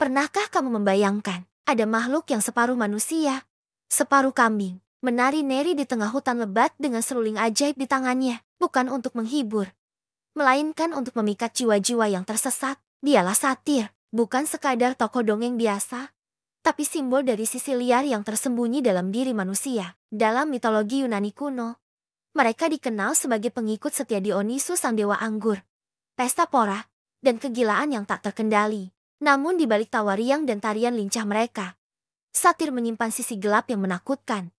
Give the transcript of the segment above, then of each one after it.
Pernahkah kamu membayangkan, ada makhluk yang separuh manusia, separuh kambing, menari-nari di tengah hutan lebat dengan seruling ajaib di tangannya, bukan untuk menghibur, melainkan untuk memikat jiwa-jiwa yang tersesat. Dialah satir, bukan sekadar tokoh dongeng biasa, tapi simbol dari sisi liar yang tersembunyi dalam diri manusia. Dalam mitologi Yunani kuno, mereka dikenal sebagai pengikut setia Dionysus sang dewa anggur, pesta pora, dan kegilaan yang tak terkendali. Namun di balik tawa riang dan tarian lincah mereka, satir menyimpan sisi gelap yang menakutkan.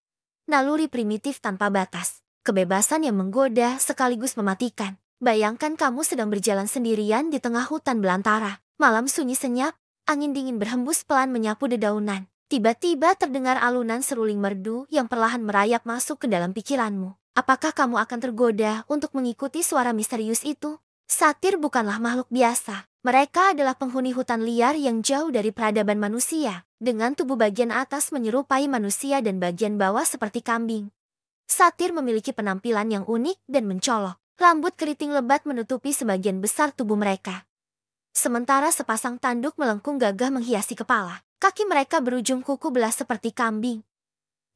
Naluri primitif tanpa batas, kebebasan yang menggoda sekaligus mematikan. Bayangkan kamu sedang berjalan sendirian di tengah hutan belantara. Malam sunyi senyap, angin dingin berhembus pelan menyapu dedaunan. Tiba-tiba terdengar alunan seruling merdu yang perlahan merayap masuk ke dalam pikiranmu. Apakah kamu akan tergoda untuk mengikuti suara misterius itu? Satir bukanlah makhluk biasa. Mereka adalah penghuni hutan liar yang jauh dari peradaban manusia, dengan tubuh bagian atas menyerupai manusia dan bagian bawah seperti kambing. Satir memiliki penampilan yang unik dan mencolok. Rambut keriting lebat menutupi sebagian besar tubuh mereka, sementara sepasang tanduk melengkung gagah menghiasi kepala. Kaki mereka berujung kuku belah seperti kambing,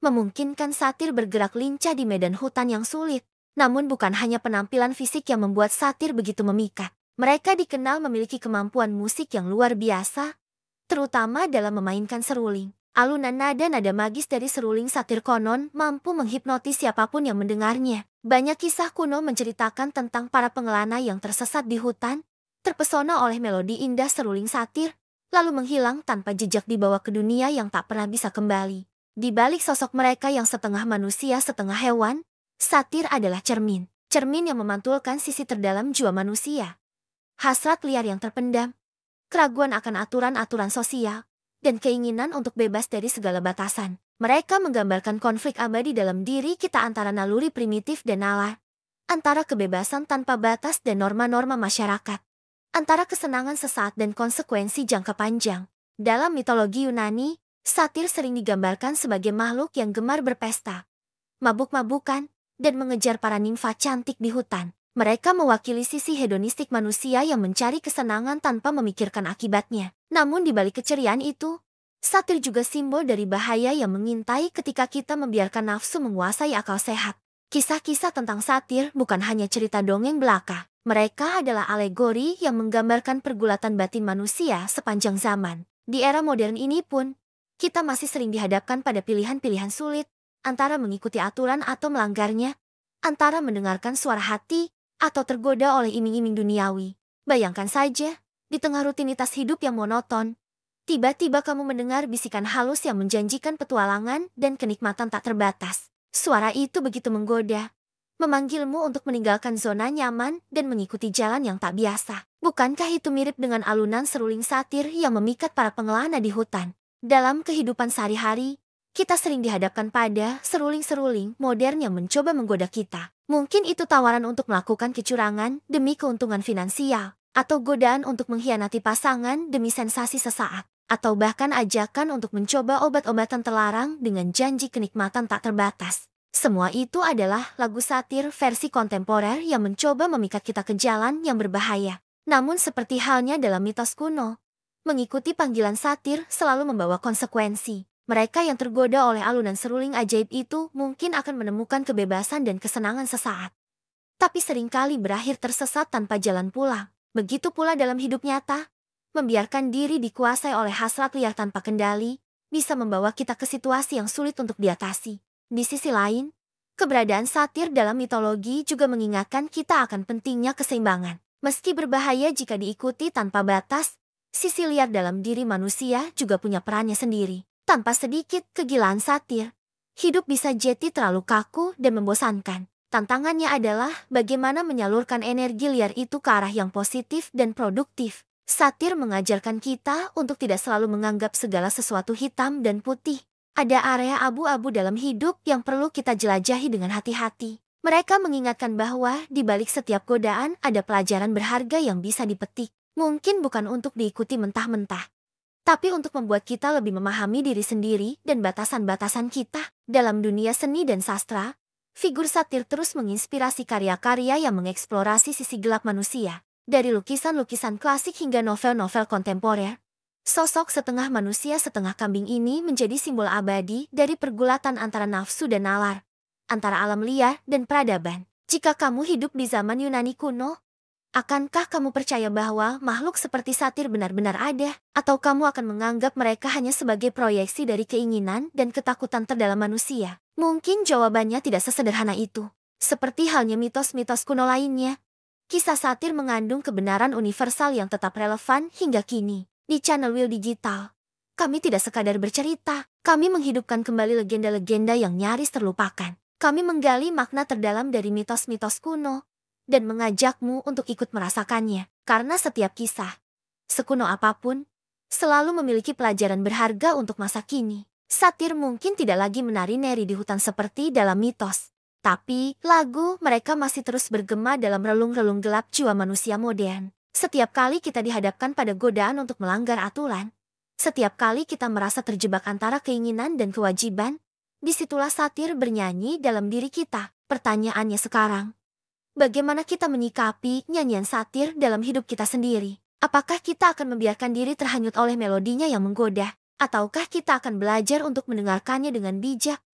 memungkinkan satir bergerak lincah di medan hutan yang sulit. Namun bukan hanya penampilan fisik yang membuat satir begitu memikat. Mereka dikenal memiliki kemampuan musik yang luar biasa, terutama dalam memainkan seruling. Alunan nada-nada magis dari seruling satir konon mampu menghipnotis siapapun yang mendengarnya. Banyak kisah kuno menceritakan tentang para pengelana yang tersesat di hutan, terpesona oleh melodi indah seruling satir, lalu menghilang tanpa jejak dibawa ke dunia yang tak pernah bisa kembali. Di balik sosok mereka yang setengah manusia setengah hewan, satir adalah cermin yang memantulkan sisi terdalam jiwa manusia. Hasrat liar yang terpendam, keraguan akan aturan-aturan sosial, dan keinginan untuk bebas dari segala batasan. Mereka menggambarkan konflik abadi dalam diri kita antara naluri primitif dan nalar, antara kebebasan tanpa batas dan norma-norma masyarakat, antara kesenangan sesaat dan konsekuensi jangka panjang. Dalam mitologi Yunani, satir sering digambarkan sebagai makhluk yang gemar berpesta, mabuk-mabukan, dan mengejar para nimfa cantik di hutan. Mereka mewakili sisi hedonistik manusia yang mencari kesenangan tanpa memikirkan akibatnya. Namun di balik keceriaan itu, satir juga simbol dari bahaya yang mengintai ketika kita membiarkan nafsu menguasai akal sehat. Kisah-kisah tentang satir bukan hanya cerita dongeng belaka. Mereka adalah alegori yang menggambarkan pergulatan batin manusia sepanjang zaman. Di era modern ini pun, kita masih sering dihadapkan pada pilihan-pilihan sulit, antara mengikuti aturan atau melanggarnya, antara mendengarkan suara hati, atau tergoda oleh iming-iming duniawi. Bayangkan saja, di tengah rutinitas hidup yang monoton, tiba-tiba kamu mendengar bisikan halus yang menjanjikan petualangan dan kenikmatan tak terbatas. Suara itu begitu menggoda, memanggilmu untuk meninggalkan zona nyaman dan mengikuti jalan yang tak biasa. Bukankah itu mirip dengan alunan seruling satir yang memikat para pengelana di hutan? Dalam kehidupan sehari-hari, kita sering dihadapkan pada seruling-seruling modern yang mencoba menggoda kita. Mungkin itu tawaran untuk melakukan kecurangan demi keuntungan finansial, atau godaan untuk mengkhianati pasangan demi sensasi sesaat, atau bahkan ajakan untuk mencoba obat-obatan terlarang dengan janji kenikmatan tak terbatas. Semua itu adalah lagu satir versi kontemporer yang mencoba memikat kita ke jalan yang berbahaya. Namun seperti halnya dalam mitos kuno, mengikuti panggilan satir selalu membawa konsekuensi. Mereka yang tergoda oleh alunan seruling ajaib itu mungkin akan menemukan kebebasan dan kesenangan sesaat, tapi seringkali berakhir tersesat tanpa jalan pulang. Begitu pula dalam hidup nyata, membiarkan diri dikuasai oleh hasrat liar tanpa kendali, bisa membawa kita ke situasi yang sulit untuk diatasi. Di sisi lain, keberadaan satir dalam mitologi juga mengingatkan kita akan pentingnya keseimbangan. Meski berbahaya jika diikuti tanpa batas, sisi liar dalam diri manusia juga punya perannya sendiri. Tanpa sedikit kegilaan satir, hidup bisa jadi terlalu kaku dan membosankan. Tantangannya adalah bagaimana menyalurkan energi liar itu ke arah yang positif dan produktif. Satir mengajarkan kita untuk tidak selalu menganggap segala sesuatu hitam dan putih. Ada area abu-abu dalam hidup yang perlu kita jelajahi dengan hati-hati. Mereka mengingatkan bahwa di balik setiap godaan ada pelajaran berharga yang bisa dipetik. Mungkin bukan untuk diikuti mentah-mentah, tapi untuk membuat kita lebih memahami diri sendiri dan batasan-batasan kita. Dalam dunia seni dan sastra, figur satir terus menginspirasi karya-karya yang mengeksplorasi sisi gelap manusia. Dari lukisan-lukisan klasik hingga novel-novel kontemporer, Sosok setengah manusia setengah kambing ini menjadi simbol abadi dari pergulatan antara nafsu dan nalar, antara alam liar dan peradaban. Jika kamu hidup di zaman Yunani kuno, akankah kamu percaya bahwa makhluk seperti satir benar-benar ada? Atau kamu akan menganggap mereka hanya sebagai proyeksi dari keinginan dan ketakutan terdalam manusia? Mungkin jawabannya tidak sesederhana itu. Seperti halnya mitos-mitos kuno lainnya, kisah satir mengandung kebenaran universal yang tetap relevan hingga kini. Di channel Will Digital, kami tidak sekadar bercerita, kami menghidupkan kembali legenda-legenda yang nyaris terlupakan. Kami menggali makna terdalam dari mitos-mitos kuno, dan mengajakmu untuk ikut merasakannya. Karena setiap kisah, sekuno apapun, selalu memiliki pelajaran berharga untuk masa kini. Satir mungkin tidak lagi menari-nari di hutan seperti dalam mitos. Tapi, lagu mereka masih terus bergema dalam relung-relung gelap jiwa manusia modern. Setiap kali kita dihadapkan pada godaan untuk melanggar aturan, setiap kali kita merasa terjebak antara keinginan dan kewajiban, disitulah satir bernyanyi dalam diri kita. Pertanyaannya sekarang, bagaimana kita menyikapi nyanyian satir dalam hidup kita sendiri? Apakah kita akan membiarkan diri terhanyut oleh melodinya yang menggoda? Ataukah kita akan belajar untuk mendengarkannya dengan bijak?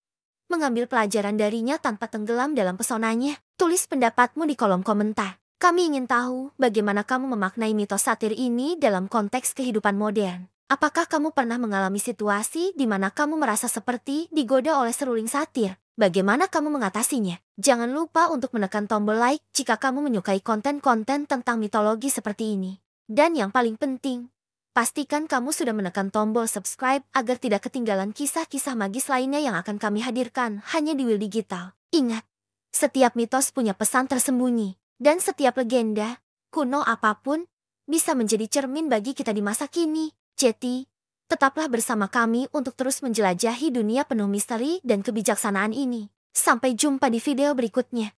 Mengambil pelajaran darinya tanpa tenggelam dalam pesonanya? Tulis pendapatmu di kolom komentar. Kami ingin tahu bagaimana kamu memaknai mitos satir ini dalam konteks kehidupan modern. Apakah kamu pernah mengalami situasi di mana kamu merasa seperti digoda oleh seruling satir? Bagaimana kamu mengatasinya? Jangan lupa untuk menekan tombol like jika kamu menyukai konten-konten tentang mitologi seperti ini. Dan yang paling penting, pastikan kamu sudah menekan tombol subscribe agar tidak ketinggalan kisah-kisah magis lainnya yang akan kami hadirkan hanya di Will Digital. Ingat, setiap mitos punya pesan tersembunyi. Dan setiap legenda, kuno apapun, bisa menjadi cermin bagi kita di masa kini. Jadi, tetaplah bersama kami untuk terus menjelajahi dunia penuh misteri dan kebijaksanaan ini. Sampai jumpa di video berikutnya.